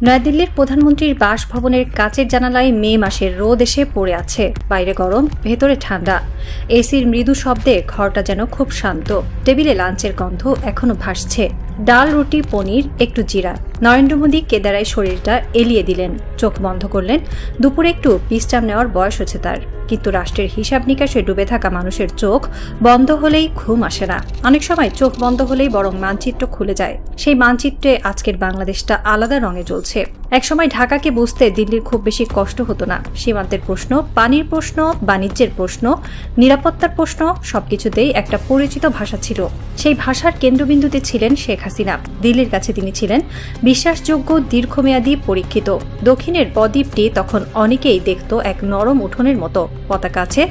নয়াদিল্লির প্রধানমন্ত্রীর বাসভবনের কাচের জানালায় মে মাসের রোদ এসে পড়ে আছে। বাইরে গরম, ভেতরে ঠান্ডা। এসির মৃদু শব্দে ঘরটা যেন খুব শান্ত। টেবিলে লাঞ্চের গন্ধ এখনো ভাসছে। ডাল, রুটি, পনির, একটু জিরা। নরেন্দ্র মোদী কেদারায় শরীরটা এলিয়ে দিলেন, চোখ বন্ধ করলেন। দুপুরে একটু বিশ্রাম নেওয়ার বয়স হচ্ছে তার, কিন্তু রাষ্ট্রের হিসাব নিকাশে ডুবে থাকা মানুষের চোখ বন্ধ হলেই ঘুম আসে না। অনেক সময় চোখ বন্ধ হলেই বরং মানচিত্র খুলে যায়। সেই মানচিত্রে আজকের বাংলাদেশটা আলাদা রঙে জ্বলছে। একসময় ঢাকাকে বুঝতে দিল্লির খুব বেশি কষ্ট হতো না। সীমান্তের প্রশ্ন, পানির প্রশ্ন, বাণিজ্যের প্রশ্ন, নিরাপত্তার প্রশ্ন, সবকিছুতেই একটা পরিচিত ভাষা ছিল। সেই ভাষার কেন্দ্রবিন্দুতে ছিলেন শেখ হাসিনা। দিল্লির কাছে তিনি ছিলেন বিশ্বাসযোগ্য, দীর্ঘমেয়াদী, পরীক্ষিত। দক্ষিণের বদ্বীপটি তখন অনেকেই দেখত এক নরম উঠোনের মতো। পতাকা আছে,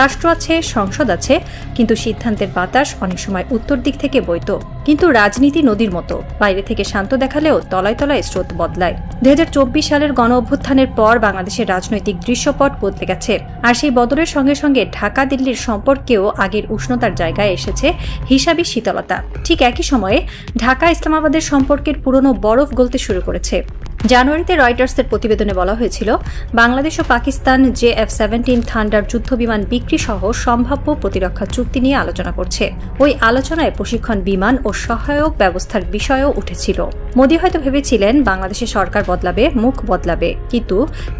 রাষ্ট্র আছে, সংসদ আছে, কিন্তু সিদ্ধান্তের বাতাস অনেক সময় উত্তর দিক থেকে বইত। কিন্তু রাজনীতি নদীর মতো, বাইরে থেকে শান্ত দেখালেও তলায় তলায় স্রোত বদলায়। 2024 সালের গণ অভ্যুত্থানের পর বাংলাদেশের রাজনৈতিক দৃশ্যপট বদলে গেছে। আর সেই বদলের সঙ্গে সঙ্গে ঢাকা দিল্লির সম্পর্কেও আগের উষ্ণতার জায়গায় এসেছে হিসাবি শীতলতা। ঠিক একই সময়ে ঢাকা ইসলামাবাদের সম্পর্কের পুরনো বরফ গলতে শুরু করেছে। জানুয়ারিতে রয়টার্সের প্রতিবেদনে বলা হয়েছিল, বাংলাদেশ ও পাকিস্তান F-17 থান্ডার যুদ্ধবিমান বিক্রি সহ সম্ভাব্য প্রতিরক্ষা চুক্তি নিয়ে আলোচনা করছে। ওই আলোচনায় প্রশিক্ষণ বিমান ও সহায়ক ব্যবস্থার বিষয়ও উঠেছিল। মোদী হয়তো ভেবেছিলেন বাংলাদেশের সরকার বদলাবে, মুখ বদলাবে, কিন্তু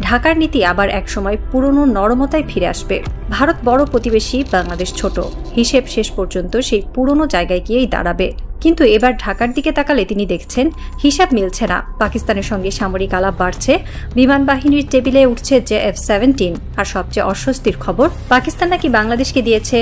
ঢাকার নীতি আবার একসময় পুরনো নরমতায় ফিরে আসবে। ভারত বড় প্রতিবেশী, বাংলাদেশ ছোট। হিসেব শেষ পর্যন্ত সেই পুরনো জায়গায় গিয়েই দাঁড়াবে। কিন্তু এবার ঢাকার দিকে তাকালে তিনি দেখছেন হিসাব মিলছে না। পাকিস্তানের সঙ্গে সামরিক আলাপ বাড়ছে, বিমান বাহিনীর টেবিলে উঠছে F-17। আর সবচেয়ে অস্বস্তির খবর, পাকিস্তান নাকি বাংলাদেশকে দিয়েছে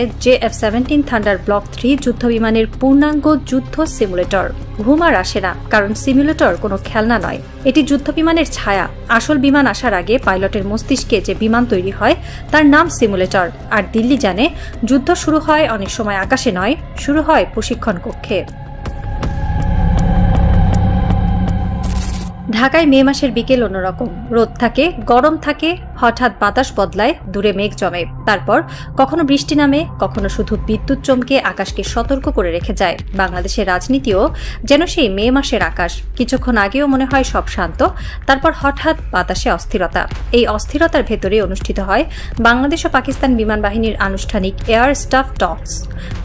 F-17 থান্ডার ব্লক 3 যুদ্ধবিমানের পূর্ণাঙ্গ যুদ্ধ সিমুলেটর। ঘুম আর আসে না, কারণ সিমুলেটর কোনো খেলনা নয়, এটি যুদ্ধবিমানের ছায়া। আসল বিমান আসার আগে পাইলটের মস্তিষ্কে যে বিমান তৈরি হয় তার নাম সিমুলেটর। আর দিল্লি জানে, যুদ্ধ শুরু হয় অনেক সময় আকাশে নয়, শুরু হয় প্রশিক্ষণ কক্ষে। ঢাকায় মে মাসের বিকেল অন্যরকম। রোদ থাকে, গরম থাকে, হঠাৎ বাতাস বদলায়, দূরে মেঘ জমে। তারপর কখনো বৃষ্টি নামে, কখনো শুধু বিদ্যুৎ চমকে আকাশকে সতর্ক করে রেখে যায়। বাংলাদেশের রাজনীতিও যেন সেই মে মাসের আকাশ। কিছুক্ষণ আগেও মনে হয় সব শান্ত, তারপর হঠাৎ বাতাসে অস্থিরতা। এই অস্থিরতার ভেতরে অনুষ্ঠিত হয় বাংলাদেশ ও পাকিস্তান বিমান বাহিনীর আনুষ্ঠানিক এয়ার স্টাফ টকস।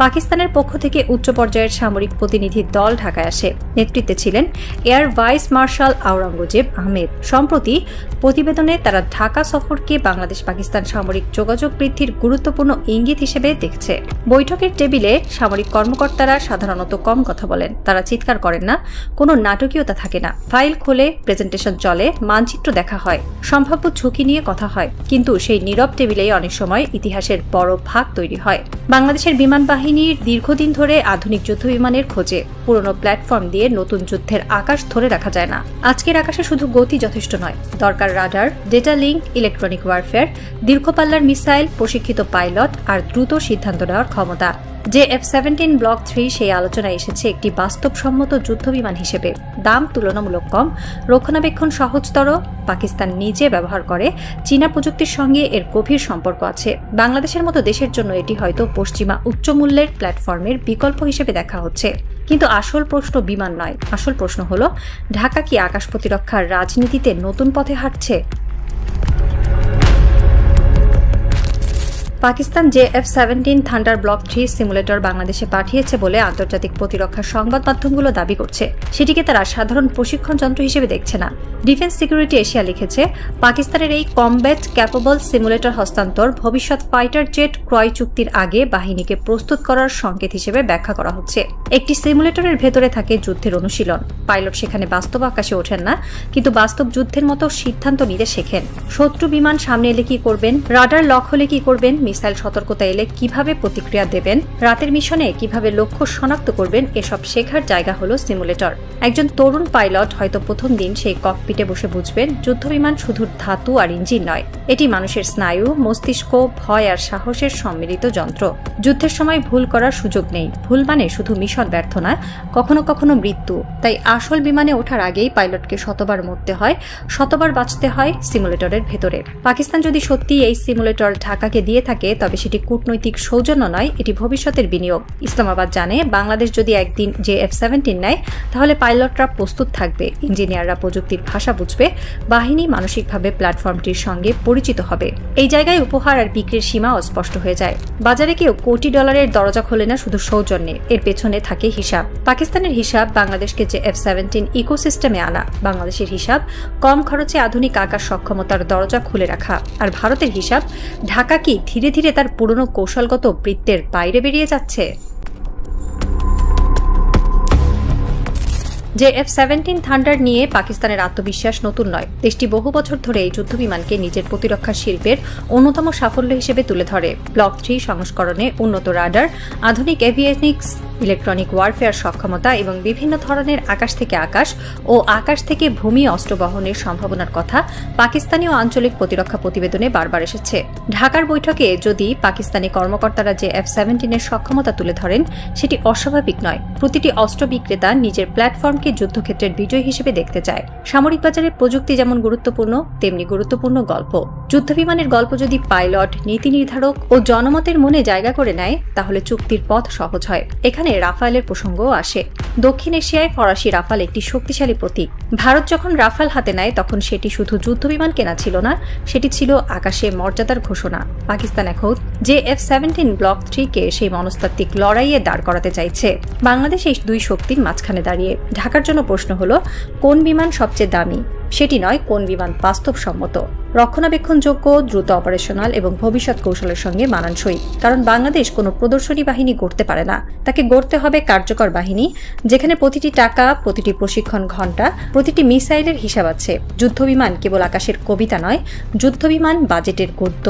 পাকিস্তানের পক্ষ থেকে উচ্চ পর্যায়ের সামরিক প্রতিনিধি দল ঢাকায় আসে। নেতৃত্বে ছিলেন air vice marshal Aurangzeb Ahmed. সম্প্রতি প্রতিবেদনে তারা ঢাকা সফরকে বাংলাদেশ পাকিস্তান সামরিক যোগাযোগ বৃদ্ধির গুরুত্বপূর্ণ ইঙ্গিত হিসেবে দেখছে। বৈঠকের টেবিলে সামরিক কর্মকর্তারা সাধারণত কম কথা বলেন, তারা চিৎকার করেন না, কোনো নাটকীয়তা থাকে না। ফাইল খোলে, প্রেজেন্টেশন চলে, মানচিত্র দেখা হয়, সম্ভাব্য ঝুঁকি নিয়ে কথা হয়। কিন্তু সেই নীরব টেবিলেই অনেক সময় ইতিহাসের বড় ভাগ তৈরি হয়। বাংলাদেশের বিমান বাহিনীর দীর্ঘদিন ধরে আধুনিক যুদ্ধবিমানের খোঁজে। পুরনো প্ল্যাটফর্ম দিয়ে নতুন যুদ্ধের আকাশ ধরে রাখা যায় না। আজকের আকাশে শুধু গতি যথেষ্ট নয়, দরকার radar, data link, electronic warfare, দীর্ঘপাল্লার মিসাইল, প্রশিক্ষিত পাইলট আর দ্রুত সিদ্ধান্ত নেওয়ার ক্ষমতা। F-17 ব্লক 3 সেই আলোচনায় এসেছে একটি বাস্তবসম্মত যুদ্ধবিমান হিসেবে। দাম তুলনামূলক কম, রক্ষণাবেক্ষণ সহজতর, পাকিস্তান নিজে ব্যবহার করে, চীনা প্রযুক্তির সঙ্গে এর গভীর সম্পর্ক আছে। বাংলাদেশের মতো দেশের জন্য এটি হয়তো পশ্চিমা উচ্চমূল্যের প্ল্যাটফর্মের বিকল্প হিসেবে দেখা হচ্ছে। কিন্তু আসল প্রশ্ন বিমান নয়, আসল প্রশ্ন হলো, ঢাকা কি আকাশ প্রতিরক্ষার রাজনীতিতে নতুন পথে হাঁটছে? Pakistan F-17 thunder block 3 simulator বাংলাদেশে পাঠিয়েছে বলে আন্তর্জাতিক প্রতিরক্ষা সংবাদ মাধ্যমগুলো দাবি করছে। সেটিকে তারা সাধারণ প্রশিক্ষণ যন্ত্র হিসেবে দেখছে না। ডিফেন্স সিকিউরিটি এশিয়া লিখেছে, পাকিস্তানের এই কমব্যাট ক্যাপেবল সিমুলেটর হস্তান্তর ভবিষ্যৎ ফাইটার জেট ক্রয় চুক্তির আগে বাহিনীকে প্রস্তুত করার সংকেত হিসেবে ব্যাখ্যা করা হচ্ছে। একটি সিমুলেটরের ভেতরে থাকে যুদ্ধের অনুশীলন। পাইলট সেখানে বাস্তব আকাশে ওঠেন না, কিন্তু বাস্তব যুদ্ধের মতো সিদ্ধান্ত নিতে শেখেন। শত্রু বিমান সামনে এলে কি করবেন, রাডার লক হলে কি করবেন, মিসাইল সতর্কতা এলে কিভাবে প্রতিক্রিয়া দেবেন, রাতের মিশনে কিভাবে লক্ষ্য শনাক্ত করবেন, এসব শেখার জায়গা হলো সিমুলেটর। একজন তরুণ পাইলট হয়তো প্রথম দিন সেই ককপিটে বসে বুঝবেন, যুদ্ধবিমান শুধু ধাতু আর ইঞ্জিন নয়, এটি মানুষের স্নায়ু, মস্তিষ্ক, ভয় আর সাহসের সম্মিলিত যন্ত্র। যুদ্ধের সময় ভুল করার সুযোগ নেই। ভুল মানে শুধু মিশন ব্যর্থ না, কখনো কখনো মৃত্যু। তাই আসল বিমানে ওঠার আগেই পাইলটকে শতবার মরতে হয়, শতবার বাঁচতে হয় সিমুলেটরের ভেতরে। পাকিস্তান যদি সত্যি এই সিমুলেটর ঢাকাকে দিয়ে থাকে থাকে তবে সেটি কূটনৈতিক সৌজন্য নয়, এটি ভবিষ্যতের বিনিয়োগ। ইসলামাবাদ জানে বাংলাদেশ যদি একদিন F-17 নেয় তাহলে পাইলটরা প্রস্তুত থাকবে, ইঞ্জিনিয়াররা প্রযুক্তির ভাষা বুঝবে, বাহিনী মানসিকভাবে প্ল্যাটফর্মটির সঙ্গে পরিচিত হবে। এই জায়গায় উপহার আর বিক্রির সীমা অস্পষ্ট হয়ে যায়। বাজারে কেউ কোটি ডলারের দরজা খোলে না শুধু সৌজন্যে, এর পেছনে থাকে হিসাব। পাকিস্তানের হিসাব বাংলাদেশকে F-17 ইকোসিস্টেমে আনা, বাংলাদেশের হিসাব কম খরচে আধুনিক আকাশ সক্ষমতার দরজা খুলে রাখা, আর ভারতের হিসাব ঢাকা কি ধীরে ধীরে তার পুরনো কৌশলগত বৃত্তের বাইরে বেরিয়ে যাচ্ছে? F-17 থান্ডার নিয়ে পাকিস্তানের আত্মবিশ্বাস নতুন নয়। দেশটি বহু বছর ধরে এই যুদ্ধবিমানকে নিজের প্রতিরক্ষা শিল্পের অন্যতম সাফল্য হিসেবে তুলে ধরে। ব্লক 3 সংস্করণে উন্নত রাডার, আধুনিক এভিয়েনিক্স, ইলেকট্রনিক ওয়ারফেয়ার সক্ষমতা এবং বিভিন্ন ধরনের আকাশ থেকে আকাশ ও আকাশ থেকে ভূমি অস্ত্র বহনের সম্ভাবনার কথা পাকিস্তানি ও আঞ্চলিক প্রতিরক্ষা প্রতিবেদনে বারবার এসেছে। ঢাকার বৈঠকে যদি পাকিস্তানি কর্মকর্তারা F-17 এর সক্ষমতা তুলে ধরেন, সেটি অস্বাভাবিক নয়। প্রতিটি অস্ত্র বিক্রেতা নিজের প্ল্যাটফর্মকে যুদ্ধক্ষেত্রের বিজয় হিসেবে দেখতে চায়। সামরিক বাজারে প্রযুক্তি যেমন গুরুত্বপূর্ণ, তেমনি গুরুত্বপূর্ণ গল্প। যুদ্ধবিমানের গল্প যদি পাইলট, নীতি নির্ধারক ও জনমতের মনে জায়গা করে নেয় তাহলে চুক্তির পথ সহজ হয়। এখানে রাফায়েলের প্রসঙ্গও আসে। দক্ষিণ এশিয়ায় ফরাসি রাফাল একটি শক্তিশালী প্রতীক। ভারত যখন রাফাল হাতে নেয় তখন সেটি শুধু যুদ্ধবিমান কেনা ছিল না, সেটি ছিল আকাশে মর্যাদার ঘোষণা। পাকিস্তান এখন F-17 ব্লক 3-কে সেই মনস্তাত্ত্বিক লড়াইয়ে দাঁড় করাতে চাইছে। বাংলাদেশ এই দুই শক্তির মাঝখানে দাঁড়িয়ে। ঢাকার জন্য প্রশ্ন হলো, কোন বিমান সবচেয়ে দামি? সেটি নয়, কোন বিমান বাস্তবসম্মত, রক্ষণাবেক্ষণযোগ্য, দ্রুত অপারেশনাল এবং ভবিষ্যৎ কৌশলের সঙ্গে মানানসই। কারণ বাংলাদেশ কোনো প্রদর্শনী বাহিনী গড়তে পারে না, তাকে গড়তে হবে কার্যকর বাহিনী, যেখানে প্রতিটি টাকা, প্রতিটি প্রশিক্ষণ ঘণ্টা, প্রতিটি মিসাইলের হিসাব আছে। যুদ্ধবিমান কেবল আকাশের কবিতা নয়, যুদ্ধবিমান বাজেটের গদ্য।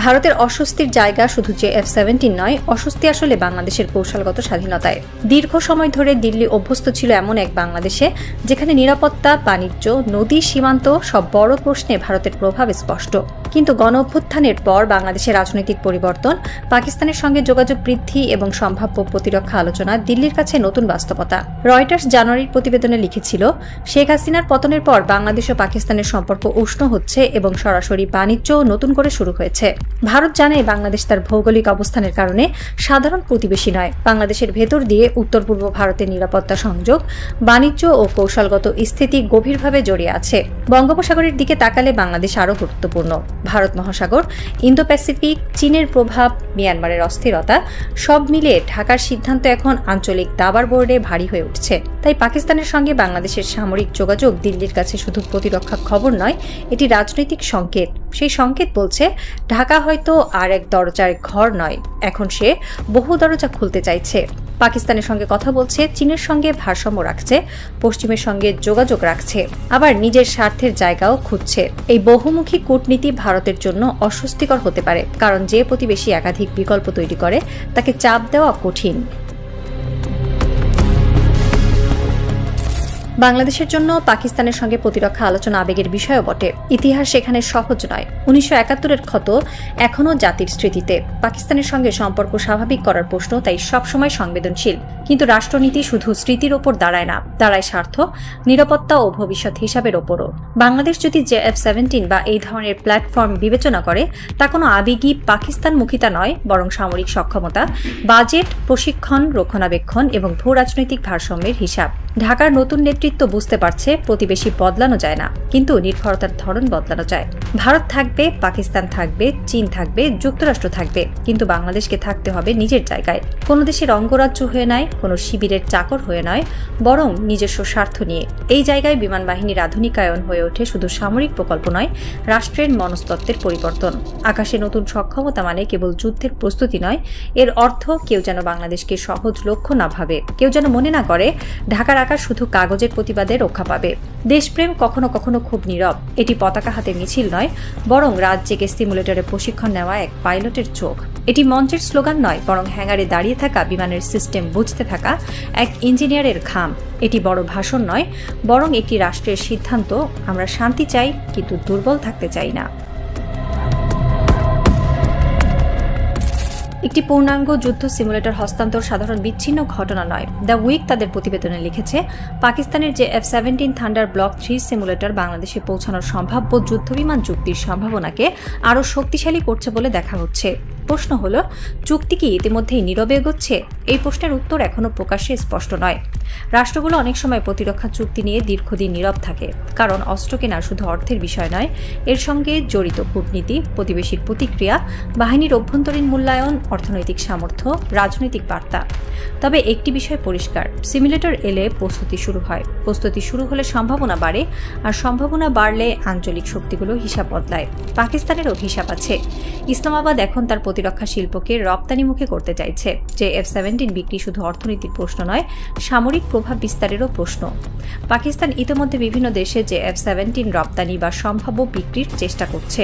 ভারতের অস্বস্তির জায়গা শুধু F-17 নয়, অস্বস্তি আসলে বাংলাদেশের কৌশলগত স্বাধীনতায়। দীর্ঘ সময় ধরে দিল্লি অভ্যস্ত ছিল এমন এক বাংলাদেশে যেখানে নিরাপত্তা, বাণিজ্য, নদী, সীমান্ত সব বড় প্রশ্নে ভারতের প্রভাব স্পষ্ট। কিন্তু গণ অভ্যুত্থানের পর বাংলাদেশের রাজনৈতিক পরিবর্তন, পাকিস্তানের সঙ্গে যোগাযোগ বৃদ্ধি এবং সম্ভাব্য প্রতিরক্ষা আলোচনা দিল্লির কাছে নতুন বাস্তবতা। রয়টার্স জানুয়ারির প্রতিবেদনে লিখেছিল, শেখ হাসিনার পতনের পর বাংলাদেশ ও পাকিস্তানের সম্পর্ক উষ্ণ হচ্ছে এবং সরাসরি বাণিজ্য নতুন করে শুরু হয়েছে। ভারত জানে বাংলাদেশ তার ভৌগোলিক অবস্থানের কারণে সাধারণ প্রতিবেশী নয়। বাংলাদেশের ভেতর দিয়ে উত্তর পূর্ব ভারতের নিরাপত্তা সংযোগ, বাণিজ্য ও কৌশলগত স্থিতি গভীরভাবে জড়িয়ে আছে। বঙ্গোপসাগরের দিকে তাকালে বাংলাদেশ আরও গুরুত্বপূর্ণ। ভারত মহাসাগর, ইন্দো প্যাসিফিক, চীনের প্রভাব, মিয়ানমারের অস্থিরতা সব মিলে ঢাকার সিদ্ধান্ত এখন আঞ্চলিক দাবার বোর্ডে ভারী হয়ে উঠছে। তাই পাকিস্তানের সঙ্গে বাংলাদেশের সামরিক যোগাযোগ দিল্লির কাছে শুধু প্রতিরক্ষা খবর নয়, এটি রাজনৈতিক সংকেত। সেই সংকেত বলছে ঢাকা হয়তো আর এক দরজার ঘর নয়, এখন সে বহু দরজা খুলতে চাইছে। পাকিস্তানের সঙ্গে কথা বলছে, চীনের সঙ্গে ভারসাম্য রাখছে, পশ্চিমের সঙ্গে যোগাযোগ রাখছে, আবার নিজের স্বার্থের জায়গাও খুঁজছে। এই বহুমুখী কূটনীতি ভারতের জন্য অস্বস্তিকর হতে পারে, কারণ যে প্রতিবেশী একাধিক বিকল্প তৈরি করে তাকে চাপ দেওয়া কঠিন। বাংলাদেশের জন্য পাকিস্তানের সঙ্গে প্রতিরক্ষা আলোচনা আবেগের বিষয়ও বটে। ইতিহাস সেখানে সহজ নয়। 1971-এর ক্ষত এখনও জাতির স্মৃতিতে। পাকিস্তানের সঙ্গে সম্পর্ক স্বাভাবিক করার প্রশ্ন তাই সবসময় সংবেদনশীল। কিন্তু রাষ্ট্রনীতি শুধু স্মৃতির ওপর দাঁড়ায় না, দাঁড়ায় স্বার্থ, নিরাপত্তা ও ভবিষ্যৎ হিসাবের ওপরও। বাংলাদেশ যদি F-17 বা এই ধরনের প্ল্যাটফর্ম বিবেচনা করে, তা কোনো আবেগী পাকিস্তানমুখিতা নয়, বরং সামরিক সক্ষমতা, বাজেট, প্রশিক্ষণ, রক্ষণাবেক্ষণ এবং ভূ রাজনৈতিক ভারসাম্যের হিসাব। ঢাকার নতুন নেতৃত্ব বুঝতে পারছে প্রতিবেশী বদলানো যায় না, কিন্তু নির্ভরতার ধরন বদলানো যায়। ভারত থাকবে, পাকিস্তান থাকবে, চীন থাকবে, যুক্তরাষ্ট্র থাকবে, কিন্তু বাংলাদেশকে থাকতে হবে নিজের জায়গায়। কোনো দেশের অঙ্গরাজ্য হয়ে নয়, কোনো শিবিরের চাকর হয়ে নয়, বরং নিজস্ব স্বার্থ নিয়ে। এই জায়গায় বিমান বাহিনীর আধুনিকায়ন হয়ে ওঠে শুধু সামরিক প্রকল্প নয়, রাষ্ট্রের মনস্তত্ত্বের পরিবর্তন। আকাশে নতুন সক্ষমতা মানে কেবল যুদ্ধের প্রস্তুতি নয়, এর অর্থ কেউ যেন বাংলাদেশকে সহজ লক্ষ্য না ভাবে, কেউ যেন মনে না করে ঢাকার আকাশ শুধু কাগজের প্রতিবাদে রক্ষা পাবে। দেশপ্রেম কখনো কখনো খুব নীরব। এটি পতাকা হাতে মিছিল নয়, বরং রাত জেগে সিমুলেটরে প্রশিক্ষণ নেওয়া এক পাইলটের চোখ। এটি মঞ্চের স্লোগান নয়, বরং হ্যাঙ্গারে দাঁড়িয়ে থাকা বিমানের সিস্টেম বুঝতে থাকা এক ইঞ্জিনিয়ারের ঘাম। এটি বড় ভাষণ নয়, বরং একটি রাষ্ট্রের সিদ্ধান্ত, আমরা শান্তি চাই কিন্তু দুর্বল থাকতে চাই না। একটি পূর্ণাঙ্গ যুদ্ধ সিমুলেটর হস্তান্তর সাধারণ বিচ্ছিন্ন ঘটনা নয়। দ্য উইক তাদের প্রতিবেদনে লিখেছে, পাকিস্তানের যে F-17 থান্ডার ব্লক 3 সিমুলেটর বাংলাদেশে পৌঁছানোর সম্ভাব্য যুদ্ধবিমান চুক্তির সম্ভাবনাকে আরও শক্তিশালী করছে বলে দেখা হচ্ছে। প্রশ্ন হল, চুক্তি কি ইতিমধ্যেই নীরবে এগোচ্ছে? এই প্রশ্নের উত্তর এখনও প্রকাশ্যে স্পষ্ট নয়। রাষ্ট্রগুলো অনেক সময় প্রতিরক্ষা চুক্তি নিয়ে দীর্ঘদিন নীরব থাকে, কারণ অস্ত্র কেনা শুধু অর্থের বিষয় নয়, এর সঙ্গে জড়িত কূটনীতি, প্রতিবেশীর প্রতিক্রিয়া, বাহিনীর অভ্যন্তরীণ মূল্যায়ন, অর্থনৈতিক সামর্থ্য, রাজনৈতিক বার্তা। তবে একটি বিষয় পরিষ্কার, সিমুলেটর এলে প্রস্তুতি শুরু হয়। প্রস্তুতি শুরু হলে সম্ভাবনা বাড়ে, আর সম্ভাবনা বাড়লে আঞ্চলিক শক্তিগুলো হিসাব বদলায়। পাকিস্তানেরও হিসাব আছে। ইসলামাবাদ এখন তার প্রতিরক্ষা শিল্পকে রপ্তানিমুখী করতে চাইছে। যে F-17 বিক্রি শুধু অর্থনীতির প্রশ্ন নয়, সামরিক প্রভাব বিস্তারেরও প্রশ্ন। পাকিস্তান ইতিমধ্যে বিভিন্ন দেশে যে F-17 রপ্তানি বা সম্ভাব্য বিক্রির চেষ্টা করছে।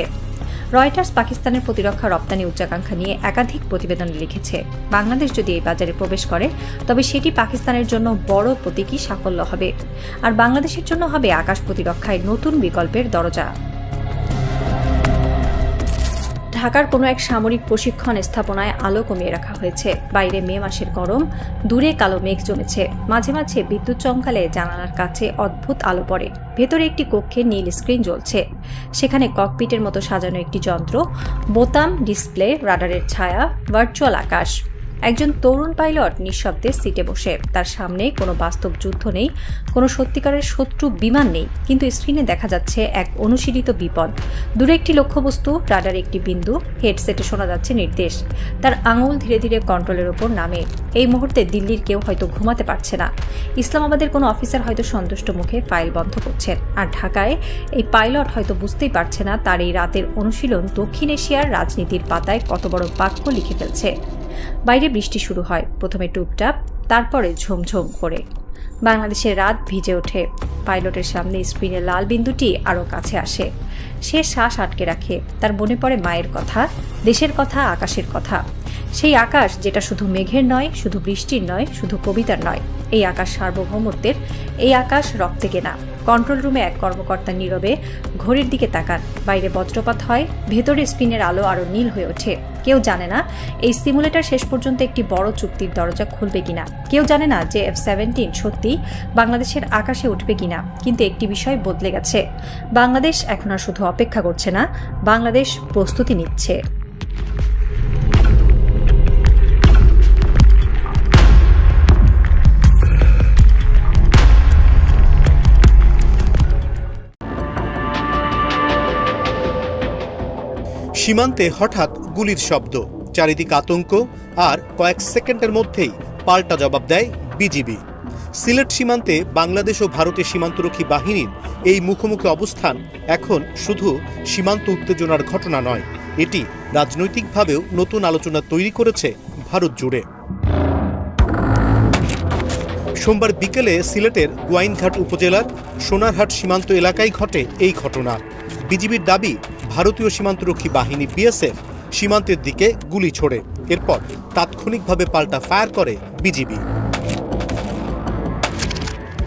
রয়টার্স পাকিস্তানের প্রতিরক্ষা রপ্তানি উচ্চাকাঙ্ক্ষা নিয়ে একাধিক প্রতিবেদন লিখেছে। বাংলাদেশ যদি এই বাজারে প্রবেশ করে, তবে সেটি পাকিস্তানের জন্য বড় প্রতীকী সাফল্য হবে, আর বাংলাদেশের জন্য হবে আকাশ প্রতিরক্ষায় নতুন বিকল্পের দরজা। ঢাকার কোনো এক সামরিক প্রশিক্ষণ স্থাপনায় আলো কমিয়ে রাখা হয়েছে। বাইরে মে মাসের গরম, দূরে কালো মেঘ জমেছে। মাঝে মাঝে বিদ্যুৎ চমকালে জানালার কাছে অদ্ভুত আলো পড়ে। ভেতরে একটি কক্ষে নীল স্ক্রিন জ্বলছে। সেখানে ককপিটের মতো সাজানো একটি যন্ত্র, বোতাম, ডিসপ্লে, রাডারের ছায়া, ভার্চুয়াল আকাশ। একজন তরুণ পাইলট নিঃশব্দে সিটে বসে। তার সামনে কোনো বাস্তব যুদ্ধ নেই, কোনো সত্যিকারের শত্রু বিমান নেই, কিন্তু স্ক্রিনে দেখা যাচ্ছে এক অনুশীলিত বিপদ। দূরে একটি লক্ষ্যবস্তু, রাডারে একটি বিন্দু, হেডসেটে শোনা যাচ্ছে নির্দেশ। তার আঙুল ধীরে ধীরে কন্ট্রোলের ওপর নামে। এই মুহূর্তে দিল্লির কেউ হয়তো ঘুমাতে পারছে না। ইসলামাবাদের কোনো অফিসার হয়তো সন্তুষ্ট মুখে ফাইল বন্ধ করছেন, আর ঢাকায় এই পাইলট হয়তো বুঝতেই পারছে না তার এই রাতের অনুশীলন দক্ষিণ এশিয়ার রাজনীতির পাতায় কত বড় বাক্য লিখে ফেলছে। বাইরে বৃষ্টি শুরু হয়, প্রথমে টুপটাপ, তারপরে ঝমঝম করে। বাংলাদেশের রাত ভিজে ওঠে। পাইলটের সামনে স্ক্রিনের লাল বিন্দুটি আরও কাছে আসে। সে শ্বাস আটকে রাখে। তার মনে পড়ে মায়ের কথা, দেশের কথা, আকাশের কথা। সেই আকাশ যেটা শুধু মেঘের নয়, শুধু বৃষ্টির নয়, শুধু কবিতার নয়। এই আকাশ সার্বভৌমত্বের, এই আকাশ রক্তে কেনা। কন্ট্রোল রুমে এক কর্মকর্তা নীরবে ঘড়ির দিকে তাকান। বাইরে বজ্রপাত হয়, ভেতরে স্ক্রিনের আলো আরও নীল হয়ে ওঠে। কেউ জানে না এই সিমুলেটর শেষ পর্যন্ত একটি বড় চুক্তির দরজা খুলবে কিনা। কেউ জানে না যে F-17 সত্যি বাংলাদেশের আকাশে উঠবে কিনা। কিন্তু একটি বিষয় বদলে গেছে, বাংলাদেশ এখন আর শুধু অপেক্ষা করছে না, বাংলাদেশ প্রস্তুতি নিচ্ছে। সীমান্তে হঠাৎ গুলির শব্দ, চারিদিক আতঙ্ক, আর কয়েক সেকেন্ডের মধ্যেই পাল্টা জবাব দেয় বিজিবি। সিলেট সীমান্তে বাংলাদেশ ও ভারতের সীমান্তরক্ষী বাহিনীর এই মুখোমুখি অবস্থান এখন শুধু সীমান্ত উত্তেজনার ঘটনা নয়, এটি রাজনৈতিকভাবেও নতুন আলোচনা তৈরি করেছে ভারত জুড়ে। সোমবার বিকেলে সিলেটের গোয়াইনঘাট উপজেলার সোনারহাট সীমান্ত এলাকায় ঘটে এই ঘটনা। বিজিবির দাবি, ভারতীয় সীমান্তরক্ষী বাহিনী বিএসএফ সীমান্তের দিকে গুলি ছোড়ে। এরপর তাৎক্ষণিকভাবে পাল্টা ফায়ার করে বিজিবি।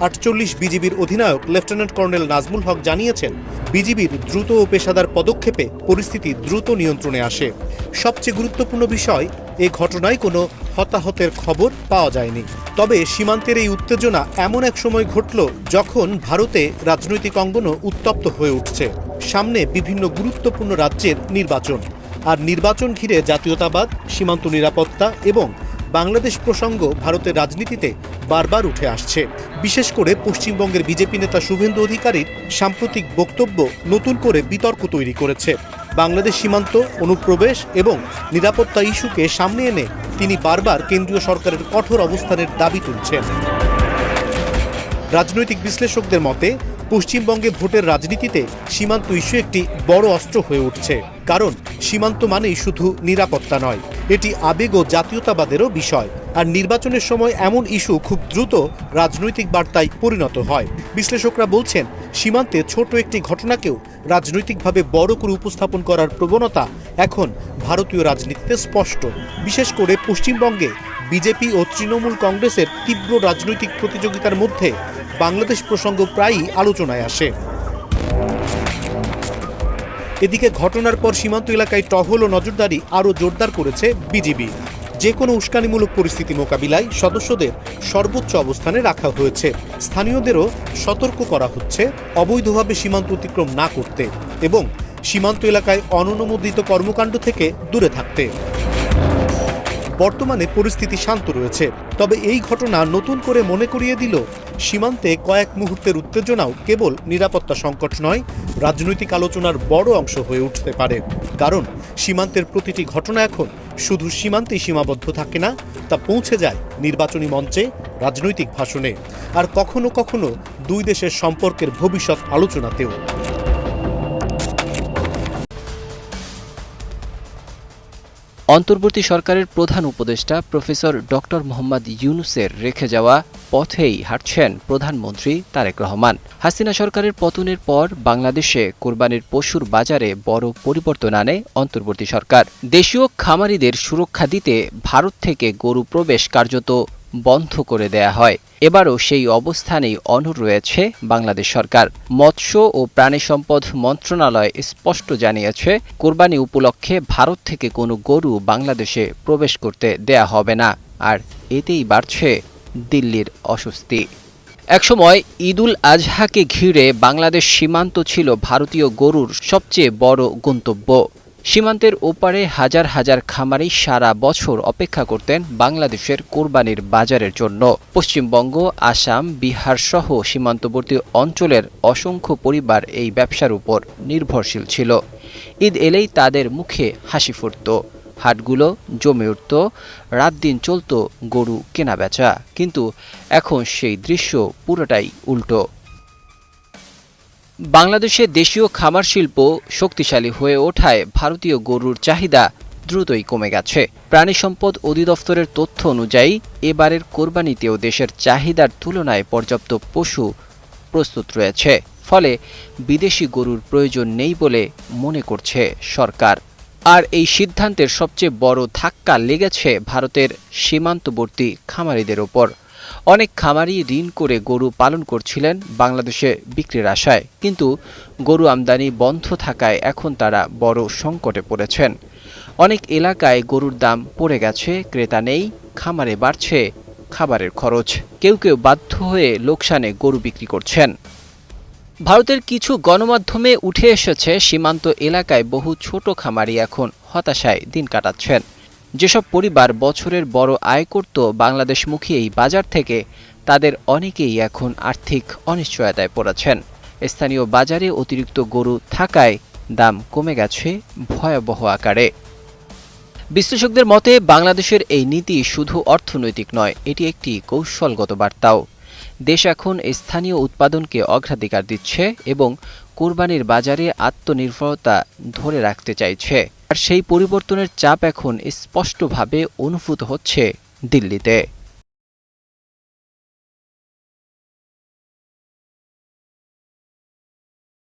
৪৮ বিজিবির অধিনায়ক লেফটেন্যান্ট কর্নেল নাজমুল হক জানিয়েছেন, বিজিবির দ্রুত ও পেশাদার পদক্ষেপে পরিস্থিতি দ্রুত নিয়ন্ত্রণে আসে। সবচেয়ে গুরুত্বপূর্ণ বিষয়, এ ঘটনায় কোনো হতাহতের খবর পাওয়া যায়নি। তবে সীমান্তের এই উত্তেজনা এমন এক সময় ঘটল যখন ভারতে রাজনৈতিক অঙ্গনও উত্তপ্ত হয়ে উঠছে। সামনে বিভিন্ন গুরুত্বপূর্ণ রাজ্যের নির্বাচন, আর নির্বাচন ঘিরে জাতীয়তাবাদ, সীমান্ত নিরাপত্তা এবং বাংলাদেশ প্রসঙ্গ ভারতের রাজনীতিতে বারবার উঠে আসছে। বিশেষ করে পশ্চিমবঙ্গের বিজেপি নেতা শুভেন্দু অধিকারীর সাম্প্রতিক বক্তব্য নতুন করে বিতর্ক তৈরি করেছে। বাংলাদেশ সীমান্ত, অনুপ্রবেশ এবং নিরাপত্তা ইস্যুকে সামনে এনে তিনি বারবার কেন্দ্রীয় সরকারের কঠোর অবস্থানের দাবি তুলছেন। রাজনৈতিক বিশ্লেষকদের মতে, পশ্চিমবঙ্গে ভোটের রাজনীতিতে সীমান্ত ইস্যু একটি বড় অস্ত্র হয়ে উঠছে। কারণ সীমান্ত মানেই শুধু নিরাপত্তা নয়, এটি আবেগ ও জাতীয়তাবাদেরও বিষয়। আর নির্বাচনের সময় এমন ইস্যু খুব দ্রুত রাজনৈতিক বার্তায় পরিণত হয়। বিশ্লেষকরা বলছেন, সীমান্তে ছোট একটি ঘটনাকেও রাজনৈতিকভাবে বড় করে উপস্থাপন করার প্রবণতা এখন ভারতীয় রাজনীতিতে স্পষ্ট। বিশেষ করে পশ্চিমবঙ্গে বিজেপি ও তৃণমূল কংগ্রেসের তীব্র রাজনৈতিক প্রতিযোগিতার মধ্যে বাংলাদেশ প্রসঙ্গ প্রায়ই আলোচনায় আসে। এদিকে ঘটনার পর সীমান্ত এলাকায় টহল ও নজরদারি আরও জোরদার করেছে বিজিবি। যে কোনো উস্কানিমূলক পরিস্থিতি মোকাবিলায় সদস্যদের সর্বোচ্চ অবস্থানে রাখা হয়েছে। স্থানীয়দেরও সতর্ক করা হচ্ছে অবৈধভাবে সীমান্ত অতিক্রম না করতে এবং সীমান্ত এলাকায় অননুমোদিত কর্মকাণ্ড থেকে দূরে থাকতে। বর্তমানে পরিস্থিতি শান্ত রয়েছে, তবে এই ঘটনা নতুন করে মনে করিয়ে দিল সীমান্তে কয়েক মুহূর্তের উত্তেজনাও কেবল নিরাপত্তা সংকট নয়, রাজনৈতিক আলোচনার বড় অংশ হয়ে উঠতে পারে। কারণ সীমান্তের প্রতিটি ঘটনা এখন শুধু সীমান্তেই সীমাবদ্ধ থাকে না, তা পৌঁছে যায় নির্বাচনী মঞ্চে, রাজনৈতিক ভাষণে, আর কখনো কখনো দুই দেশের সম্পর্কের ভবিষ্যৎ আলোচনাতেও। অন্তর্বর্তী সরকারের প্রধান উপদেষ্টা প্রফেসর ডক্টর মোহাম্মদ ইউনূসের রেখে যাওয়া পথেই হাঁটছেন প্রধানমন্ত্রী তারেক রহমান। হাসিনা সরকারের পতনের পর বাংলাদেশে কোরবানির পশুর বাজারে বড় পরিবর্তন আনে অন্তর্বর্তী সরকার। দেশীয় খামারিদের সুরক্ষা দিতে ভারত থেকে গরু প্রবেশ কার্যত বন্ধ করে দেয়া হয়। এবারও সেই অবস্থানেই অনড় রয়েছে বাংলাদেশ সরকার। মৎস্য ও প্রাণী সম্পদ মন্ত্রণালয় স্পষ্ট জানিয়েছে, কোরবানি উপলক্ষে ভারত থেকে কোনো গরু বাংলাদেশে প্রবেশ করতে দেয়া হবে না। আর এতেই বাড়ছে দিল্লির অস্বস্তি। একসময় ঈদুল আজহাকে ঘিরে বাংলাদেশ সীমান্ত ছিল ভারতীয় গরুর সবচেয়ে বড় গন্তব্য। সীমান্তের ওপারে হাজার হাজার খামারি সারা বছর অপেক্ষা করতেন বাংলাদেশের কোরবানির বাজারের জন্য। পশ্চিমবঙ্গ, আসাম, বিহার সহ সীমান্তবর্তী অঞ্চলের অসংখ্য পরিবার এই ব্যবসার উপর নির্ভরশীল ছিল। ঈদ এলেই তাদের মুখে হাসি ফুটত, হাটগুলো জমে উঠত, রাত দিন চলত গরু কেনাবেচা। কিন্তু এখন সেই দৃশ্য পুরোটাই উল্টো। বাংলাদেশে দেশীয় খামার শিল্প শক্তিশালী হয়ে ওঠায় ভারতীয় গরুর চাহিদা দ্রুতই কমে গেছে। প্রাণী সম্পদ অধিদপ্তরের তথ্য অনুযায়ী এবারের কোরবানিতেও দেশের চাহিদার তুলনায় পর্যাপ্ত পশু প্রস্তুত রয়েছে। ফলে বিদেশি গরুর প্রয়োজন নেই বলে মনে করছে সরকার। আর এই সিদ্ধান্তের সবচেয়ে বড় ধাক্কা লেগেছে ভারতের সীমান্তবর্তী খামারিদের ওপর। অনেক খামারি ঋণ করে গরু পালন করছিলেন বাংলাদেশে বিক্রির আশায়, কিন্তু গরু আমদানি বন্ধ থাকায় এখন তারা বড় সংকটে পড়েছেন। অনেক এলাকায় গরুর দাম পড়ে গেছে, ক্রেতা নেই, খামারে বাড়ছে খাবারের খরচ। কেউ কেউ বাধ্য হয়ে লোকসানে গরু বিক্রি করছেন। ভারতের কিছু গণমাধ্যমে উঠে এসেছে, সীমান্ত এলাকায় বহু ছোট খামারি এখন হতাশায় দিন কাটাচ্ছেন। যেসব পরিবার বছরের বড় আয় করত বাংলাদেশমুখী এই বাজার থেকে, তাদের অনেকেই এখন আর্থিক অনিশ্চয়তায় পড়েছেন। স্থানীয় বাজারে অতিরিক্ত গরু থাকায় দাম কমে গেছে ভয়াবহ আকারে। বিশ্লেষকদের মতে বাংলাদেশের এই নীতি শুধু অর্থনৈতিক নয়, এটি একটি কৌশলগত বার্তাও। দেশ এখন স্থানীয় উৎপাদনকে অগ্রাধিকার দিচ্ছে এবং কোরবানির বাজারে আত্মনির্ভরতা ধরে রাখতে চাইছে। আর সেই পরিবর্তনের চাপ এখন স্পষ্টভাবে অনুভূত হচ্ছে দিল্লিতে।